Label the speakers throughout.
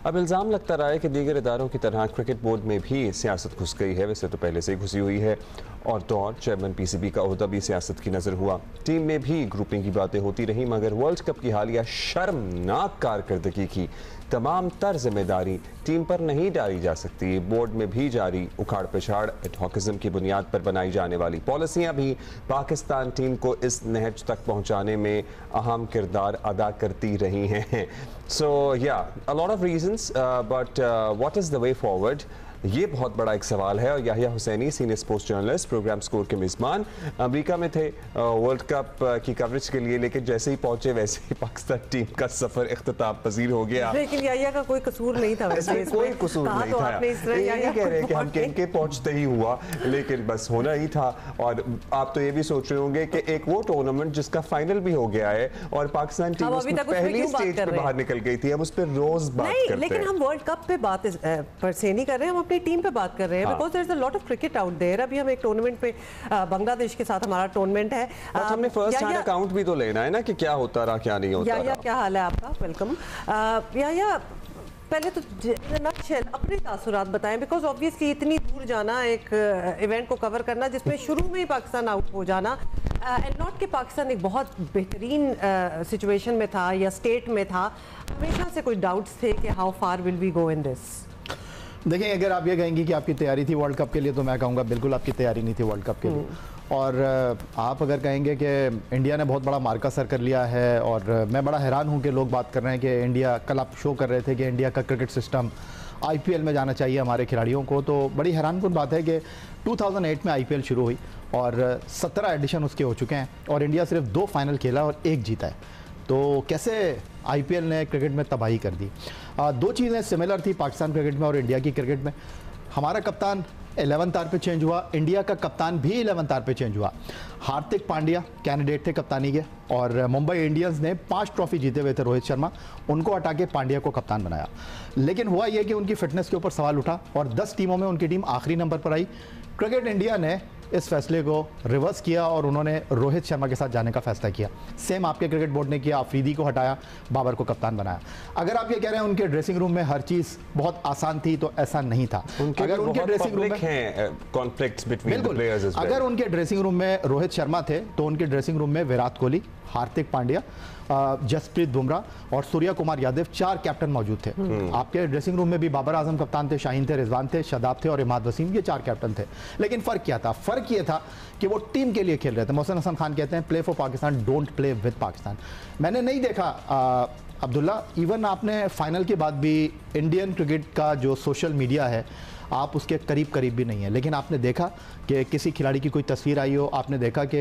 Speaker 1: अब इल्ज़ाम लगता रहा है कि दीगर इदारों की तरह क्रिकेट बोर्ड में भी सियासत घुस गई है। वैसे तो पहले से ही घुसी हुई है और तो और चेयरमैन पीसीबी का ओहदा भी सियासत की नज़र हुआ। टीम में भी ग्रुपिंग की बातें होती रहीं, मगर वर्ल्ड कप की हालिया शर्मनाक कारकर्दगी की तमाम तर जिम्मेदारी टीम पर नहीं डाली जा सकती। बोर्ड में भी जारी उखाड़ पिछाड़ एडहॉकिज्म की बुनियाद पर बनाई जाने वाली पॉलिसियां भी पाकिस्तान टीम को इस नहज तक पहुंचाने में अहम किरदार अदा करती रही हैं। So yeah a lot of reasons, but what is the way forward, ये बहुत बड़ा एक सवाल है। और Yahya Husaini, senior sports journalist, program score के मेज़बान, अमेरिका में थे वर्ल्ड कप की कवरेज के लिए, लेकिन जैसे ही पहुंचे वैसे ही पाकिस्तान टीम का सफ़र इख्तिताम पजीर हो गया।
Speaker 2: लेकिन याहिया का कोई कसूर नहीं था,
Speaker 1: वैसे कोई कसूर नहीं था। ये कह रहे हैं कि हम के पहुंचते ही हुआ, लेकिन बस होना ही था। और आप तो ये भी सोच रहे होंगे कि एक वो टूर्नामेंट जिसका फाइनल भी हो गया है और पाकिस्तान टीम उसमें पहली स्टेज पे बाहर निकल गई थी, हम उस पर रोज बात करते हैं।
Speaker 2: लेकिन हम वर्ल्ड कप पे बात पर से नहीं कर रहे हैं, हम टीम पे बात कर रहे हैं, because there is a lot of cricket out there. अभी हम एक टूर्नामेंट पे बांग्लादेश के साथ हमारा टूर्नामेंट है,
Speaker 1: हमने फर्स्ट हैंड अकाउंट भी तो लेना है ना कि क्या होता रहा क्या नहीं होता रहा।
Speaker 2: क्या हाल है आपका? वेलकम। पहले तो नटशेल अपने तासुरात बताएं, बिकॉज ऑब्वियसली इतनी दूर जाना, एक इवेंट को कवर करना जिसमें शुरू में ही पाकिस्तान आउट हो जाना, एंड नॉट कि पाकिस्तान एक बहुत बेहतरीन सिचुएशन में था या स्टेट में था, हमेशा से कोई डाउट्स थे कि how far will we go in this.
Speaker 3: देखिए, अगर आप ये कहेंगे कि आपकी तैयारी थी वर्ल्ड कप के लिए, तो मैं कहूँगा बिल्कुल आपकी तैयारी नहीं थी वर्ल्ड कप के लिए। और आप अगर कहेंगे कि इंडिया ने बहुत बड़ा मार्का सर कर लिया है, और मैं बड़ा हैरान हूँ कि लोग बात कर रहे हैं कि इंडिया, कल आप शो कर रहे थे कि इंडिया का क्रिकेट सिस्टम आईपीएल में जाना चाहिए हमारे खिलाड़ियों को, तो बड़ी हैरानकुन बात है कि 2008 में आईपीएल शुरू हुई और 17 एडिशन उसके हो चुके हैं और इंडिया सिर्फ 2 फाइनल खेला और 1 जीता है। तो कैसे आईपीएल ने क्रिकेट में तबाही कर दी। 2 चीज़ें सिमिलर थी पाकिस्तान क्रिकेट में और इंडिया की क्रिकेट में। हमारा कप्तान 11th आवर पे चेंज हुआ, इंडिया का कप्तान भी 11th आवर पे चेंज हुआ। हार्दिक पांड्या कैंडिडेट थे कप्तानी के, और मुंबई इंडियंस ने 5 ट्रॉफी जीते हुए थे रोहित शर्मा, उनको हटा के पांड्या को कप्तान बनाया। लेकिन हुआ यह कि उनकी फिटनेस के ऊपर सवाल उठा और 10 टीमों में उनकी टीम आखिरी नंबर पर आई। क्रिकेट इंडिया ने इस फैसले को रिवर्स किया और उन्होंने रोहित शर्मा के साथ जाने का फैसला किया। सेम आपके क्रिकेट बोर्ड ने किया, अफरीदी को हटाया, बाबर को कप्तान बनाया। अगर आप ये कह रहे हैं उनके ड्रेसिंग रूम में हर चीज़ बहुत आसान थी, तो ऐसा नहीं था।
Speaker 1: अगर उनके ड्रेसिंग रूम में conflicts between the players as well,
Speaker 3: अगर उनके ड्रेसिंग रूम में रोहित शर्मा थे तो उनके ड्रेसिंग रूम में विराट कोहली, हार्दिक पांड्या, जसप्रीत बुमराह और सूर्या कुमार यादव 4 कैप्टन मौजूद थे। आपके ड्रेसिंग रूम में भी बाबर आजम कप्तान थे, शाहीन थे, रिजवान थे, शादाब थे और इमाद वसीम, ये 4 कैप्टन थे। लेकिन फ़र्क क्या था? फ़र्क ये था कि वो टीम के लिए खेल रहे थे। मोहसिन हसन खान कहते हैं play for Pakistan, don't play with Pakistan. मैंने नहीं देखा अब्दुल्ला, इवन आपने फाइनल के बाद भी इंडियन क्रिकेट का जो सोशल मीडिया है आप उसके करीब भी नहीं है, लेकिन आपने देखा कि किसी खिलाड़ी की कोई तस्वीर आई हो, आपने देखा कि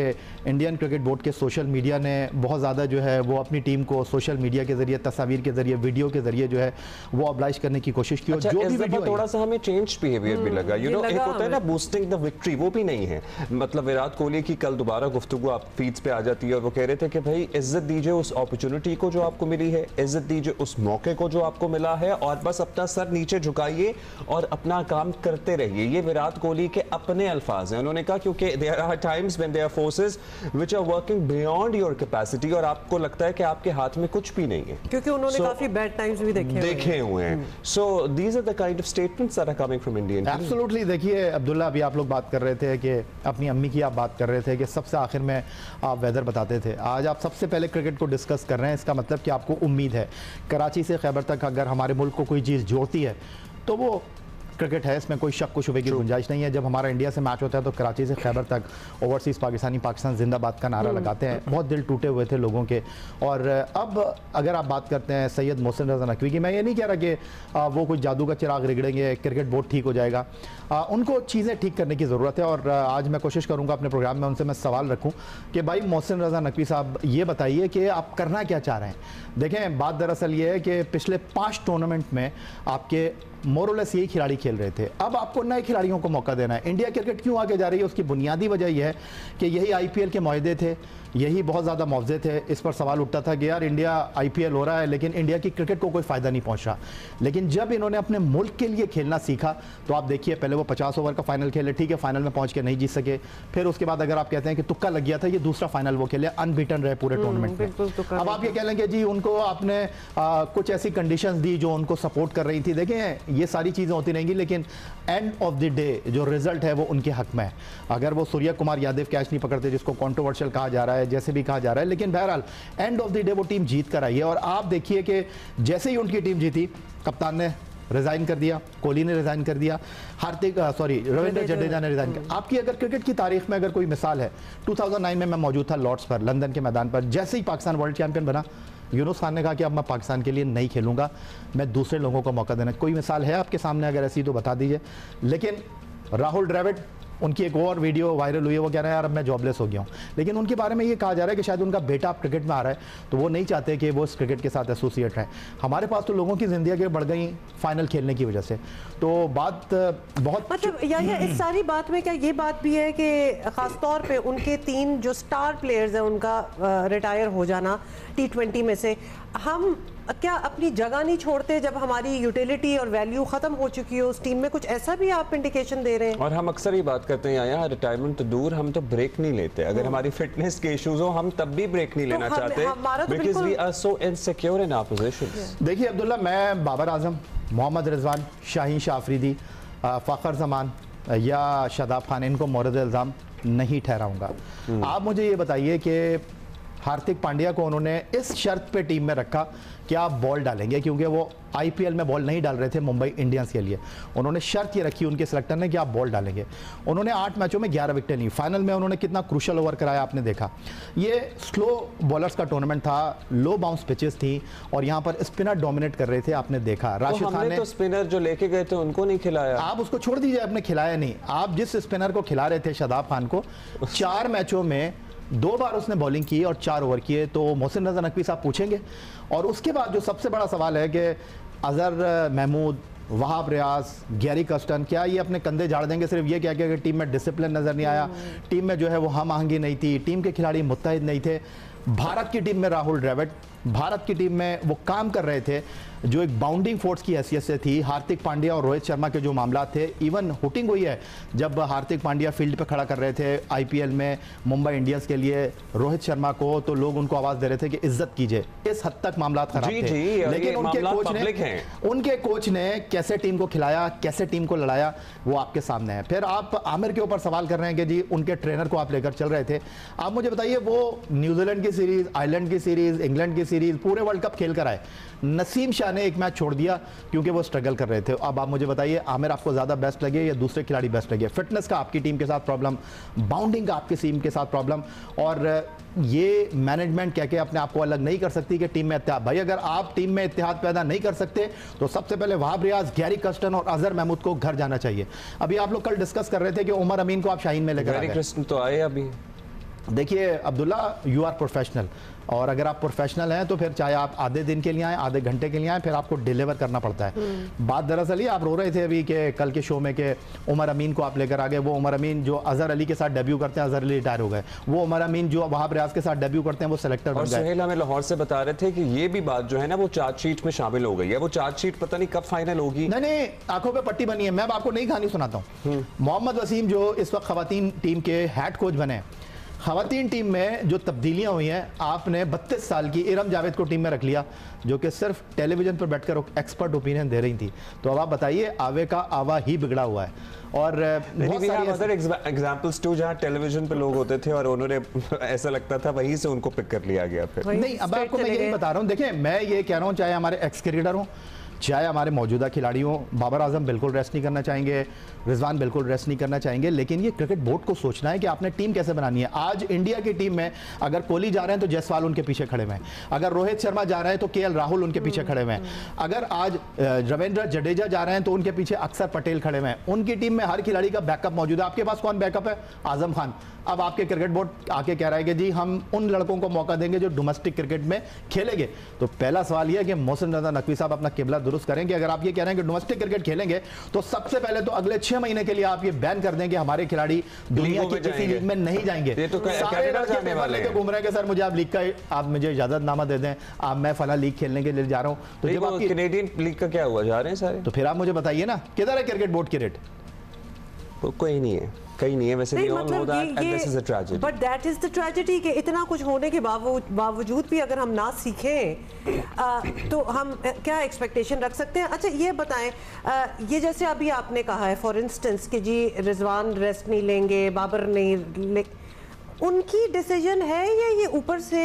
Speaker 3: इंडियन क्रिकेट बोर्ड के सोशल मीडिया ने बहुत ज़्यादा जो है वो अपनी टीम को सोशल मीडिया के ज़रिए, तस्वीर के ज़रिए, वीडियो के ज़रिए जो है वो ऑब्लाइज करने की कोशिश की।
Speaker 1: अच्छा,
Speaker 3: जो भी वीडियो
Speaker 1: थोड़ा सा हमें चेंज बिहेवियर भी लगा, यू नो, एक होता है ना बूस्टिंग द विक्ट्री, वो भी नहीं है। मतलब विराट कोहली की कल दोबारा गुफ्तगू आप फीड्स पे आ जाती है और वो कह रहे थे कि भाई इज्जत दीजिए उस अपॉर्चुनिटी को जो आपको मिली है, इज्जत दीजिए उस मौके को जो आपको मिला है, और बस अपना सर नीचे झुकाइए और अपना काम करते रहिए। ये विराट कोहली के अपने अल्फाज हैं। उन्होंने कहा क्योंकि there are times when there forces which are working beyond your capacity और आपको लगता है कि आपके हाथ में कुछ भी नहीं है,
Speaker 2: क्योंकि उन्होंने काफी बैड टाइम्स भी देखे हुए हैं।
Speaker 1: So these are the kind of statements that are coming from Indian.
Speaker 3: Absolutely. देखिए अब्दुल्ला, अभी आप लोग बात कर रहे थे कि अपनी अम्मी की आप बात कर रहे थे कि सबसे आखिर में आप वेदर बताते थे। आज आप सबसे पहले क्रिकेट को डिस्कस कर रहे हैं, इसका मतलब कि आपको उम्मीद है कराची से खैबर तक अगर हमारे मुल्क को कोई चीज़ जोड़ती है तो वो क्रिकेट है, इसमें कोई शक शुबे की गुंजाइश नहीं है। जब हमारा इंडिया से मैच होता है तो कराची से खैबर तक ओवरसीज़ पाकिस्तानी पाकिस्तान जिंदाबाद का नारा लगाते हैं। बहुत दिल टूटे हुए थे लोगों के। और अब अगर आप बात करते हैं सैयद मोहसिन रज़ा नकवी की, मैं ये नहीं कह रहा कि वो कुछ जादू का चिराग रिगड़ेंगे, क्रिकेट बोर्ड ठीक हो जाएगा। उनको चीज़ें ठीक करने की ज़रूरत है। और आज मैं कोशिश करूँगा अपने प्रोग्राम में उनसे मैं सवाल रखूँ कि भाई मोहसिन रज़ा नकवी साहब, ये बताइए कि आप करना क्या चाह रहे हैं। देखें, बात दरअसल ये है कि पिछले 5 टूर्नामेंट में आपके मोरलेस यही खिलाड़ी खेल रहे थे। अब आपको नए खिलाड़ियों को मौका देना है। इंडिया क्रिकेट क्यों आगे जा रही है, उसकी बुनियादी वजह यह है कि यही आईपीएल के मुआहदे थे, यही बहुत ज़्यादा मुआवजे थे। इस पर सवाल उठता था कि यार इंडिया आईपीएल हो रहा है लेकिन इंडिया की क्रिकेट को कोई फ़ायदा नहीं पहुंच रहा। लेकिन जब इन्होंने अपने मुल्क के लिए खेलना सीखा तो आप देखिए, पहले वो 50 ओवर का फाइनल खेले, ठीक है, फाइनल में पहुंच के नहीं जीत सके। फिर उसके बाद अगर आप कहते हैं कि तुक्का लग गया था, ये दूसरा फाइनल वो खेले, अनबीटन रहे पूरे टूर्नामेंट में। अब आप ये कह लें कि जी उनको आपने कुछ ऐसी कंडीशंस दी जो उनको सपोर्ट कर रही थी। देखें, ये सारी चीज़ें होती रहेंगी लेकिन एंड ऑफ द डे जो रिजल्ट है वो उनके हक में है। अगर वो सूर्य कुमार यादव कैच नहीं पकड़ते, जिसको कंट्रोवर्शियल कहा जा रहा है, जैसे भी कहा जा रहा है, लेकिन बहरहाल एंड ऑफ द डे वो टीम जीत कर आई है। और आप देखिए कि जैसे ही उनकी टीम जीती, कप्तान ने रिजाइन कर दिया, कोहली ने रिजाइन कर दिया, रविंद्र जडेजा ने रिजाइन किया। आपकी अगर क्रिकेट की तारीख में अगर कोई मिसाल है, 2009 में मैं मौजूद था लॉर्ड्स पर, लंदन के मैदान पर, जैसे ही पाकिस्तान वर्ल्ड चैंपियन बना, यूनुस खान ने कहा कि अब मैं पाकिस्तान के लिए नहीं खेलूंगा, मैं दूसरे लोगों को मौका देना। कोई मिसाल है आपके सामने अगर ऐसी तो बता दीजिए। लेकिन राहुल द्रविड़, उनकी एक और वीडियो वायरल हुई है, वो कह रहे हैं यार अब मैं जॉबलेस हो गया हूँ। लेकिन उनके बारे में ये कहा जा रहा है कि शायद उनका बेटा अब क्रिकेट में आ रहा है, तो वो नहीं चाहते कि वो इस क्रिकेट के साथ एसोसिएट रहें। हमारे पास तो लोगों की ज़िंदगी बढ़ गई फाइनल खेलने की वजह से। तो बात बहुत
Speaker 2: मतलब या इस सारी बात में क्या ये बात भी है कि ख़ासतौर पे उनके 3 जो स्टार प्लेयर्स हैं उनका रिटायर हो जाना T20 में से, हम क्या अपनी जगह नहीं छोड़ते जब हमारी यूटिलिटी और वैल्यू खत्म हो चुकी हो उस टीम में? कुछ ऐसा भी आप इंडिकेशन दे रहे हैं?
Speaker 1: और हम अक्सर ये बात करते हैं यहाँ, रिटायरमेंट तो दूर, हम तो ब्रेक नहीं लेते। अगर हमारी फिटनेस के इश्यूज हो हम तब भी ब्रेक नहीं लेना चाहते, because we are so insecure in our positions.
Speaker 3: देखिए अब्दुल्ला, मैं बाबर आजम, मोहम्मद रिजवान, शाहीन शाह अफरीदी, फ़खर जमान या शादाब खान, इनको मोरद इल्ज़ाम नहीं ठहराऊंगा। आप मुझे ये बताइए कि हार्दिक पांड्या को उन्होंने इस शर्त पे टीम में रखा कि आप बॉल डालेंगे, क्योंकि वो आईपीएल में बॉल नहीं डाल रहे थे मुंबई इंडियंस के लिए। उन्होंने शर्त ये रखी उनके सिलेक्टर ने कि आप बॉल डालेंगे। उन्होंने 8 मैचों में 11 विकेटें ली। फाइनल में उन्होंने कितना क्रूशल ओवर कराया आपने देखा। ये स्लो बॉलर्स का टूर्नामेंट था, लो बाउंस पिचेस थी और यहाँ पर स्पिनर डोमिनेट कर रहे थे, आपने देखा। राशिद खान ने
Speaker 1: तो स्पिनर जो लेके गए थे उनको नहीं खिलाया।
Speaker 3: आप उसको छोड़ दीजिए, आपने खिलाया नहीं। आप जिस स्पिनर को खिला रहे थे शादाब खान को, 4 मैचों में 2 बार उसने बॉलिंग की और 4 ओवर किए, तो मोहसिन रजा नकवी साहब पूछेंगे। और उसके बाद जो सबसे बड़ा सवाल है कि अजहर महमूद, वहाब रियाज, गैरी कस्टन, क्या ये अपने कंधे झाड़ देंगे सिर्फ ये क्या कि टीम में डिसिप्लिन नज़र नहीं आया, टीम में जो है वो हम आहंगी नहीं थी, टीम के खिलाड़ी मुत्तहिद नहीं थे। भारत की टीम में राहुल द्रविड़, भारत की टीम में वो काम कर रहे थे जो एक बाउंडिंग फोर्स की हैसियत से थी। हार्दिक पांड्या और रोहित शर्मा के जो मामला थे, इवन हुटिंग हुई है जब हार्दिक पांड्या फील्ड पे खड़ा कर रहे थे आईपीएल में मुंबई इंडियंस के लिए रोहित शर्मा को, तो लोग उनको आवाज़ दे रहे थे कि इज्जत कीजिए। इस हद तक मामला खराब थे। लेकिन उनके कोच ने कैसे टीम को खिलाया, कैसे टीम को लड़ाया, वो आपके सामने है। फिर आप आमिर के ऊपर सवाल कर रहे हैं कि जी उनके ट्रेनर को आप लेकर चल रहे थे। आप मुझे बताइए, वो न्यूजीलैंड की सीरीज, आयरलैंड की सीरीज, इंग्लैंड की सीरीज, पूरे वर्ल्ड कप खेल कर आए। नसीम शाह ने एक मैच छोड़ दिया क्योंकि वो स्ट्रगल कर रहे थे। अब आप मुझे बताइए, आमिर आपको ज़्यादा बेस्ट लगे या दूसरे खिलाड़ी बेस्ट लगे? फिटनेस का आपकी टीम के साथ प्रॉब्लम, बाउंडिंग का आपकी टीम के साथ प्रॉब्लम, और ये मैनेजमेंट कह के अपने आप को अलग नहीं कर सकती कि टीम में इत्तेहाद। भाई अगर आप टीम में इत्तेहाद पैदा नहीं कर सकते तो सबसे पहले वहाब रियाज, गैरी कस्टन और अजहर महमूद को घर जाना चाहिए। अभी आप लोग कल डिस्कस कर रहे थे कि उमर अमीन को आप शाहीन में लेकर आए।
Speaker 1: तो आए अभी।
Speaker 3: देखिए अब्दुल्ला, यू आर प्रोफेशनल, और अगर आप प्रोफेशनल हैं तो फिर चाहे आप आधे दिन के लिए आए, आधे घंटे के लिए आए, फिर आपको डिलीवर करना पड़ता है। बात दरअसल ये, आप रो रहे थे अभी कि कल के शो में कि उमर अमीन को आप लेकर आ गए। वो उमर अमीन जो अजहर अली के साथ डेब्यू करते हैं, अजहर अली रिटायर हो गए। वो उमर अमीन जो वहाब रियाज के साथ डेब्यू करते हैं, वो सेलेक्टर बन गए।
Speaker 1: सुहेल हमें लाहौर से बता रहे थे कि ये भी बात जो है ना वो चार्जशीट में शामिल हो गई है। वो चार्जशीट पता नहीं कब फाइनल होगी।
Speaker 3: नहीं, आंखों पे पट्टी बनी है। मैं आपको नई कहानी सुनाता हूँ। मोहम्मद वसीम जो इस वक्त खवातीन टीम के हेड कोच बने, खवातीन टीम में जो तब्दीलियां हुई हैं, आपने 32 साल की इरम जावेद को टीम में रख लिया जो कि सिर्फ टेलीविजन पर बैठकर एक्सपर्ट ओपिनियन दे रही थी। तो अब आप बताइए, आवे का आवा ही बिगड़ा हुआ है। और
Speaker 1: एग्जांपल्स टू जहां टेलीविजन पे लोग होते थे और उन्होंने ऐसा लगता था वहीं से उनको पिक कर लिया गया। फिर
Speaker 3: नहीं, अब आपको मैं यही बता रहा हूँ। देखें, मैं ये कह रहा हूँ, चाहे हमारे एक्स क्रिकेटर हों, चाहे हमारे मौजूदा खिलाड़ी हों, बाबर आजम बिल्कुल रेस्ट नहीं करना चाहेंगे, रिजवान बिल्कुल रेस्ट नहीं करना चाहेंगे, लेकिन ये क्रिकेट बोर्ड को सोचना है कि आपने टीम कैसे बनानी है। आज इंडिया की टीम में अगर कोहली जा रहे हैं तो जायसवाल उनके पीछे खड़े हुए हैं, अगर रोहित शर्मा जा रहे हैं तो केएल राहुल उनके पीछे खड़े हुए हैं, अगर आज रविंद्र जडेजा जा रहे हैं तो उनके पीछे अक्षर पटेल खड़े हुए हैं। उनकी टीम में हर खिलाड़ी का बैकअप मौजूद है। आपके पास कौन बैकअप है? आजम खान। अब आपके क्रिकेट बोर्ड आके कह रहा है कि जी हम उन लड़कों को मौका देंगे जो डोमेस्टिक क्रिकेट में खेलेंगे। तो पहला सवाल यह है कि मोहसिन रजा नकवी साहब अपना किबला दुरुस्त दुरुस्त करें कि अगर आप ये कह रहे हैं कि डोमेस्टिक क्रिकेट खेलेंगे तो सबसे पहले तो अगले 6 महीने के लिए आप ये बैन कर दें कि हमारे खिलाड़ी दुनिया की किसी लीग में नहीं जाएंगे।
Speaker 1: ये तो
Speaker 3: सारे जाने वाले हैं घूम रहे हैं कि सर मुझे आप लीग का आप मुझे इजाजतनामा दे दें, आप मैं फला लीग खेलने के लिए जा रहा हूं। तो जब आप
Speaker 1: कैनेडियन लीग का क्या हुआ, जा रहे हैं सारे?
Speaker 3: तो फिर आप मुझे बताइए ना किधर है क्रिकेट बोर्ड की रेट?
Speaker 1: कोई नहीं है, कहीं नहीं है वैसे।
Speaker 2: But that is the tragedy कि इतना कुछ होने के बावजूद भी अगर हम ना सीखें तो हम क्या एक्सपेक्टेशन रख सकते हैं? अच्छा ये बताएं, ये जैसे अभी आपने कहा है फॉर इंस्टेंस कि जी रिजवान रेस्ट नहीं लेंगे, बाबर नहीं उनकी डिसीजन है या ये ऊपर से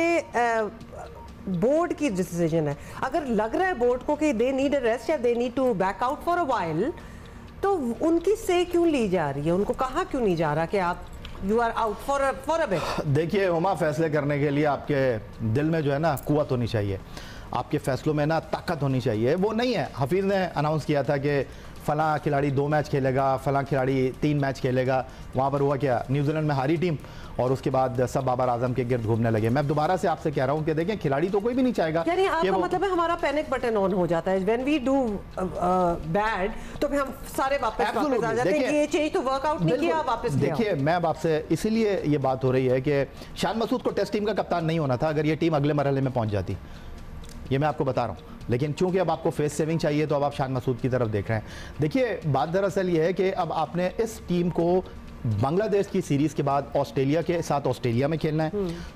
Speaker 2: बोर्ड की डिसीजन है? अगर लग रहा है बोर्ड को कि दे नीड अ रेस्ट या they need to back out for a while, तो उनकी से क्यों ली जा रही है? उनको कहा क्यों नहीं जा रहा कि आप you are out for a bit?
Speaker 3: देखिए हुमा, फैसले करने के लिए आपके दिल में जो है ना कुव्वत होनी चाहिए, आपके फैसलों में ना ताकत होनी चाहिए। वो नहीं है। हफीज़ ने अनाउंस किया था कि फला खिलाड़ी 2 मैच खेलेगा, फला खिलाड़ी 3 मैच खेलेगा। वहाँ पर हुआ क्या, न्यूजीलैंड में हारी टीम और उसके बाद सब बाबर आजम के गिर्द घूमने लगे। मैं दोबारा से आपसे कह रहा हूँ कि देखें खिलाड़ी तो कोई भी नहीं चाहेगा।
Speaker 2: यानी आपका मतलब है हमारा पैनिक बटन ऑन हो जाता है व्हेन वी डू बैड, तो फिर हम सारे वापस आ जाते हैं कि ये चीज तो वर्कआउट नहीं किया, वापस।
Speaker 3: देखिए मैं अब आपसे इसीलिए ये बात हो रही है कि शान मसूद को टेस्ट टीम का कप्तान नहीं होना था अगर ये टीम अगले मरहले में पहुंच जाती, ये मैं आपको बता रहा हूँ। लेकिन चूंकि अब आपको फेस सेविंग चाहिए तो अब आप शान मसूद की तरफ देख रहे हैं। देखिए बात दरअसल ये है कि अब आपने इस टीम को बांग्लादेश की सीरीज के बाद ऑस्ट्रेलिया के साथ ऑस्ट्रेलिया में खेलना है,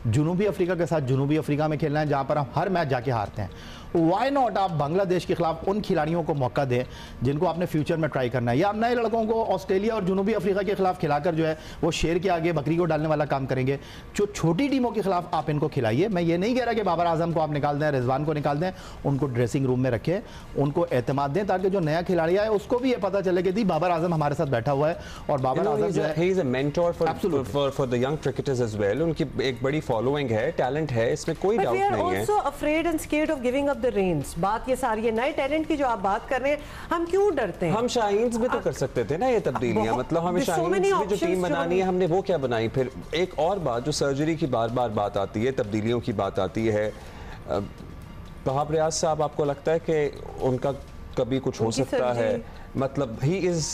Speaker 3: जनूबी अफ्रीका के साथ जनूबी अफ्रीका में खेलना है जहां पर हम हर मैच जाके हारते हैं। वाई नॉट आप बांग्लादेश के खिलाफ उन खिलाड़ियों को मौका दें जिनको आपने फ्यूचर में ट्राई करना है, या आप नए लड़कों को ऑस्ट्रेलिया और जनूबी अफ्रीका के खिलाफ खिलाकर जो है वो शेर के आगे बकरी को डालने वाला काम करेंगे। जो छोटी टीमों के खिलाफ आप इनको खिलाइए। मैं ये नहीं कह रहा कि बाबर आजम को आप निकाल दें, रिजवान को निकाल दें, उनको ड्रेसिंग रूम में रखें, उनको एतमाद दें ताकि जो नया खिलाड़ी आए उसको भी ये पता चले कि बाबर आजम हमारे साथ बैठा हुआ है और बाबर आजम जो है
Speaker 1: mentor for the young cricketers as well. उनकी एक बड़ी फॉलोइंग है, टैलेंट है, इसमें कोई डाउट नहीं है।
Speaker 2: Also afraid and scared of giving up the reins. बात ये सारी है नए टैलेंट की जो आप बात कर रहे हैं, हम क्यों डरते हैं?
Speaker 1: हम शाहीन्स भी तो कर सकते थे ना ये तब्दीलियां, मतलब हमें शाहीन्स भी जो टीम बनानी है हमने वो क्या बनाई। फिर एक और बात जो सर्जरी की बार बार बात आती है, तब्दीलियों की बात आती है, वहाब रियाज साहब आपको लगता है कि उनका कभी कुछ हो सकता है? मतलब he is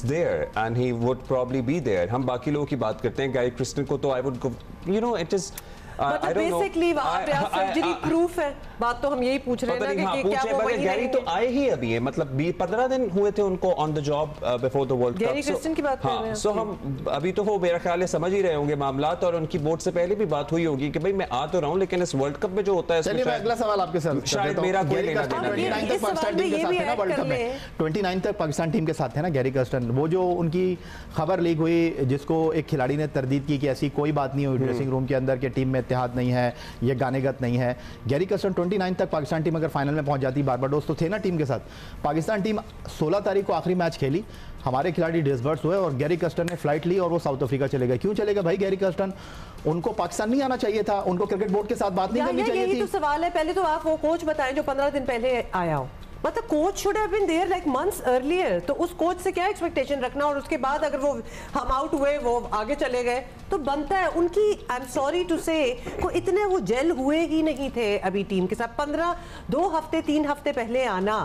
Speaker 1: there and he would probably be there. हम बाकी लोगों की बात करते हैं, गैरी क्रिस्टन को तो I would you know it is
Speaker 2: basically वहां पे सर्जरी प्रूफ है। बात तो हम यही पूछ रहे हैं ना कि क्या वो वही
Speaker 1: गैरी तो आए ही अभी है, मतलब 15 दिन हुए थे उनको on the job before the world cup.
Speaker 2: Gary Kristen की बात कर रहे हैं।
Speaker 1: सो हम अभी तो वो मेरा ख्याल है समझ ही रहे होंगे मामलात, और उनकी बोर्ड से पहले भी बात हुई होगी कि भाई मैं आ तो रहा हूं लेकिन इस वर्ल्ड कप में जो होता है।
Speaker 3: चलिए मैं अगला सवाल आपके साथ
Speaker 1: शायद मेरा कोई लेना देना नहीं।
Speaker 3: 29 तक पाकिस्तान टीम के साथ है ना वर्ल्ड कप में, 29 तक पाकिस्तान टीम के साथ है ना गैरी कर्स्टन। वो जो उनकी खबर लीक हुई जिसको एक खिलाड़ी ने तरदीद की कि ऐसी कोई बात नहीं हुई ड्रेसिंग रूम के अंदर के टीम में इत्तेहाद नहीं है, ये गानेगत नहीं है। गैरी कर्स्टन 29 तक पाकिस्तान टीम अगर फाइनल में पहुंच जाती, बारबाडोस तो थे ना टीम के साथ, पाकिस्तान टीम 16 तारीख को आखिरी मैच खेली, हमारे खिलाड़ी डिसबर्स हुए और गैरी कर्स्टन ने फ्लाइट ली और वो साउथ अफ्रीका चले गए। क्यों चले गए भाई गैरी कर्स्टन? उनको पाकिस्तान नहीं आना चाहिए था, उनको क्रिकेट बोर्ड के साथ बात नहीं करनी चाहिए थी।
Speaker 2: यही तो सवाल है। पहले तो आप वो कोच बताएं जो 15 दिन पहले आया हो, मतलब coach should have been there like months earlier. तो उस कोच से क्या एक्सपेक्टेशन रखना, और उसके बाद अगर वो हम आउट हुए, वो आगे चले गए, तो बनता है उनकी, आई एम सॉरी टू से, को इतने वो जेल हुए ही नहीं थे अभी टीम के साथ। 2 हफ्ते 3 हफ्ते पहले आना,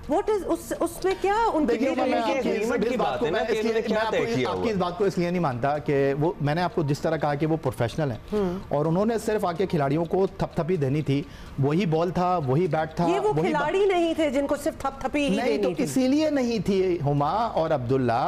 Speaker 2: व्हाट इज उसमें क्या उनकी
Speaker 3: बात है ना कि इन्होंने क्या तय किया? आपकी इस बात को इसलिए नहीं मानता कि वो, मैंने आपको जिस तरह कहा कि वो प्रोफेशनल हैं और उन्होंने सिर्फ आके खिलाड़ियों को थपथपी देनी थी, वही बॉल था, वही बैट था।
Speaker 2: ये वो खिलाड़ी नहीं थे जिनको सिर्फ थपथपी ही देनी
Speaker 3: तो
Speaker 2: थी।
Speaker 3: इसीलिए नहीं थी हुमा और अब्दुल्ला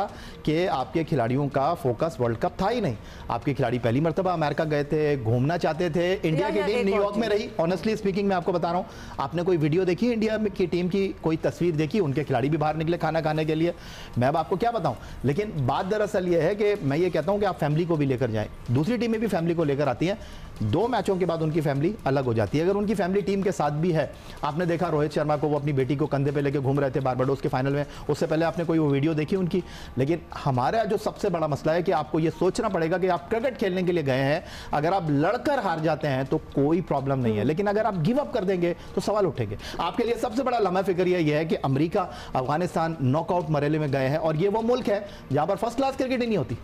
Speaker 3: कि आपके खिलाड़ियों का फोकस वर्ल्ड कप था ही नहीं। आपके खिलाड़ी पहली मर्तबा अमेरिका गए थे, घूमना चाहते थे। इंडिया की टीम न्यूयॉर्क में रही। ऑनेस्टली स्पीकिंग मैं आपको बता रहा हूँ, आपने कोई वीडियो देखी इंडिया की टीम की, कोई तस्वीर देखी? उनके खिलाड़ी भी बाहर निकले खाना खाने के लिए। मैं अब आपको क्या बताऊं, लेकिन बात दरअसल ये है कि मैं ये कहता हूं कि आप फैमिली को भी लेकर जाएं। दूसरी टीमें भी फैमिली को लेकर आती हैं, 2 मैचों के बाद उनकी फैमिली अलग हो जाती है। अगर उनकी फैमिली टीम के साथ भी है, आपने देखा रोहित शर्मा को, वो अपनी बेटी को कंधे पे लेके घूम रहे थे बारबाडोस के फाइनल में, उससे पहले आपने कोई वो वीडियो देखी उनकी? लेकिन हमारा जो सबसे बड़ा मसला है कि आपको ये सोचना पड़ेगा कि आप क्रिकेट खेलने के लिए गए हैं, अगर आप लड़कर हार जाते हैं तो कोई प्रॉब्लम नहीं है, लेकिन अगर आप गिव अप कर देंगे तो सवाल उठेंगे। आपके लिए सबसे बड़ा लम्हा फिक्र यह है कि अमेरिका, अफगानिस्तान नॉकआउट मरहले में गए हैं और ये वो मुल्क है जहां पर फर्स्ट क्लास क्रिकेट ही नहीं होती।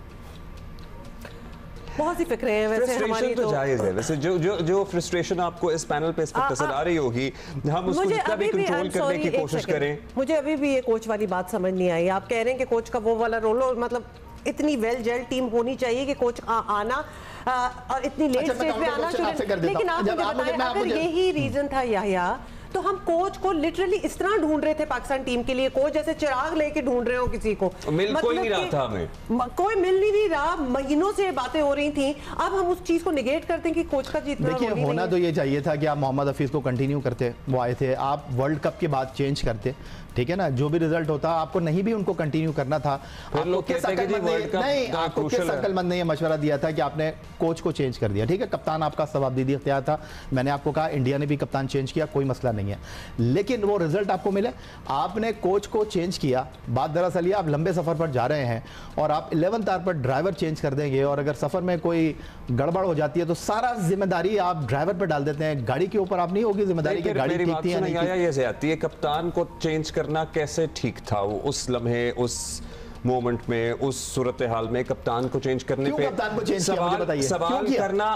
Speaker 2: बहुत सी फिक्रें हैं वैसे हमारी
Speaker 1: तो जायज है वैसे जो फ्रस्ट्रेशन आपको इस पैनल पे इस वक्त नजर आ रही होगी, हम उसको जितना भी कंट्रोल करने की कोशिश करें।
Speaker 2: मुझे अभी भी ये कोच वाली बात समझ नहीं आई। आप कह रहे हैं कि कोच का वो वाला रोल हो, मतलब इतनी वेल जेल टीम होनी चाहिए कि कोच आना और इतनी लेट स्टेज पे आना शुरू। लेकिन आप मुझे बताएं, अगर यही रीजन था याहिया, तो हम कोच को लिटरली इस तरह ढूंढ रहे थे पाकिस्तान टीम के लिए, कोच जैसे चिराग लेके ढूंढ रहे हो किसी को,
Speaker 1: मिल कोई नहीं रहा था हमें,
Speaker 2: कोई मिल नहीं रहा, महीनों से बातें हो रही थी। अब हम उस चीज को निगेट करते हैं कि कोच का जीतना।
Speaker 3: देखिए होना तो ये चाहिए था कि आप मोहम्मद हफीज को कंटिन्यू करते, वो आए थे, आप वर्ल्ड कप के बाद चेंज करते, ठीक है ना, जो भी रिजल्ट होता आपको नहीं भी उनको कंटिन्यू करना था। आपको किस अक्लमंद ने ये मशवरा दिया था कि आपने कोच को चेंज कर दिया, ठीक है, कप्तान आपका सवाबदीदी इख्तियार था, मैंने आपको कहा इंडिया ने भी कप्तान चेंज किया, कोई मसला नहीं है, लेकिन वो रिजल्ट आपको मिले, आपने कोच को चेंज किया। बात दरअसल ये, आप लंबे सफर पर जा रहे हैं और आप 11th आवर पर ड्राइवर चेंज कर देंगे और अगर सफर में कोई गड़बड़ हो जाती है तो सारा जिम्मेदारी आप ड्राइवर पर डाल देते हैं, गाड़ी के ऊपर आप नहीं होगी जिम्मेदारी की गाड़ी ठीक थी या नहीं थी।
Speaker 1: ये ज्यादती है, कप्तान को चेंज करना कैसे ठीक था? वो उस लम्हे, उस मोमेंट में, उस सूरत हाल में कप्तान को चेंज करने पे सवाल करना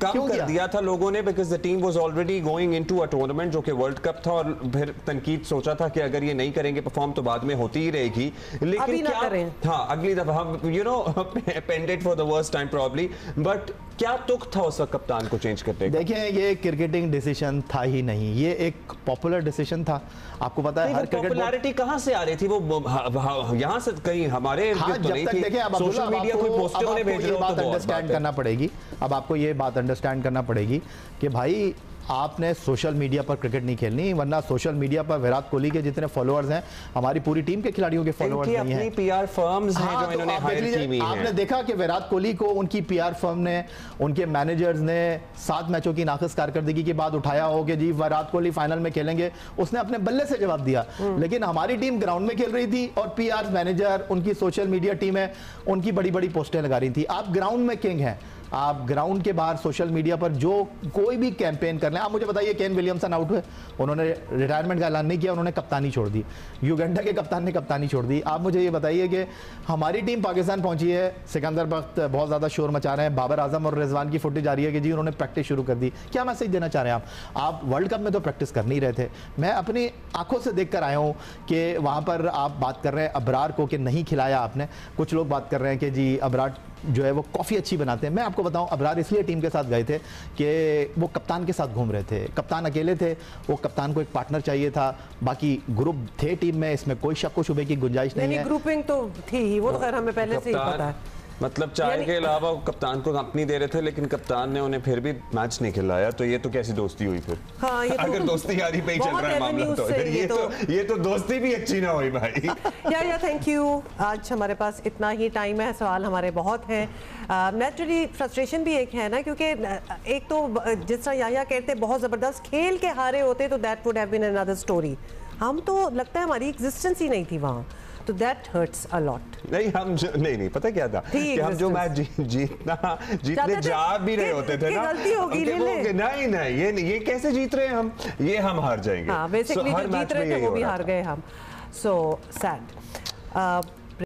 Speaker 1: कम कर दिया था लोगों ने, because the team was already going into a tournament जो कि वर्ल्ड कप था, और फिर तनकीद सोचा था कि अगर ये नहीं करेंगे परफॉर्म तो बाद में होती ही रहेगी, लेकिन क्या हाँ अगली दफा हम you know pended for the worst time probably, but क्या तुक था उस वक्त कप्तान को चेंज करने का?
Speaker 3: देखिए ये क्रिकेटिंग डिसीजन था ही नहीं, ये एक पॉपुलर डिसीजन था। आपको पता है हर
Speaker 1: पॉपुलैरिटी कहां से आ रही थी? वो यहां से कहीं हमारे
Speaker 3: तो नहीं थी। देखिए अब सोशल मीडिया कोई पोस्टर उन्हें भेज रहे हो, बात अंडरस्टैंड करना पड़ेगी। अब आपको ये बात अंडरस्टैंड करना पड़ेगी कि भाई आपने सोशल मीडिया पर क्रिकेट नहीं खेलनी, वरना सोशल मीडिया पर विराट कोहली के जितने फॉलोअर्स हैं हमारी पूरी टीम के खिलाड़ियों के फॉलोअर्स नहीं हैं।
Speaker 1: पीआर फर्म्स हैं जो इन्होंने हायर की हुई हैं।
Speaker 3: आपने देखा कि विराट कोहली को उनकी पीआर फर्म ने, उनके मैनेजर्स ने 7 मैचों की नाक़िस कारकर्दगी के बाद उठाया हो कि जी विराट कोहली फाइनल में खेलेंगे, उसने अपने बल्ले से जवाब दिया। लेकिन हमारी टीम ग्राउंड में खेल रही थी और पीआर मैनेजर, उनकी सोशल मीडिया टीम है, उनकी बड़ी बड़ी पोस्टें लगा रही थी। आप ग्राउंड में किंग हैं, आप ग्राउंड के बाहर सोशल मीडिया पर जो कोई भी कैंपेन कर लें। आप मुझे बताइए, केन विलियमसन आउट हुए, उन्होंने रिटायरमेंट का ऐलान नहीं किया, उन्होंने कप्तानी छोड़ दी। युगांडा के कप्तान ने कप्तानी छोड़ दी। आप मुझे ये बताइए कि हमारी टीम पाकिस्तान पहुंची है, सिकंदर बख्त बहुत ज़्यादा शोर मचा रहे हैं, बाबर आजम और रिजवान की फुटेज आ रही है कि जी उन्होंने प्रैक्टिस शुरू कर दी। क्या मैसेज देना चाह रहे हैं आप वर्ल्ड कप में तो प्रैक्टिस कर नहीं रहे थे। मैं अपनी आंखों से देख कर आया हूँ कि वहाँ पर आप बात कर रहे हैं अबरार को कि नहीं खिलाया आपने। कुछ लोग बात कर रहे हैं कि जी अबरार जो है वो कॉफ़ी अच्छी बनाते हैं। मैं आपको बताऊं, अबरार इसलिए टीम के साथ गए थे कि वो कप्तान के साथ घूम रहे थे, कप्तान अकेले थे, वो कप्तान को एक पार्टनर चाहिए था, बाकी ग्रुप थे टीम में, इसमें कोई शक व शुबे की गुंजाइश नहीं है।
Speaker 2: ग्रुपिंग तो थी, वो तो खैर हमें पहले से ही पता है।
Speaker 1: मतलब चाय के अलावा कप्तान को कंपनी दे रहे थे, लेकिन कप्तान ने उन्हें फिर भी मैच नहीं खिलाया, तो ये तो कैसी दोस्ती हुई फिर?
Speaker 2: हाँ, ये
Speaker 1: अगर दोस्ती यारी पे ही चल रहा है मामला तो ये तो दोस्ती भी अच्छी ना हुई भाई।
Speaker 2: या थैंक यू। आज हमारे पास इतना ही टाइम है, सवाल हमारे बहुत हैं। नेचुरली फ्रस्ट्रेशन भी एक है ना, क्योंकि एक तो जिस तरह याहिया कहते बहुत ज़बरदस्त खेल के हारे होते तो that would have been another story. हम तो लगता है हमारी एग्जिस्टेंस ही नहीं थी वहाँ, तो दैट हर्ट्स अ लॉट।
Speaker 1: नहीं हम नहीं पता क्या था कि हम जो मैच जीतने जा भी रहे होते थे ना,
Speaker 2: गलती होगी
Speaker 1: नहीं ये कैसे जीत रहे हैं हम, ये हम हार जाएंगे।
Speaker 2: हाँ, बेसिकली जो जीत रहे थे वो भी हार गए हम। So sad.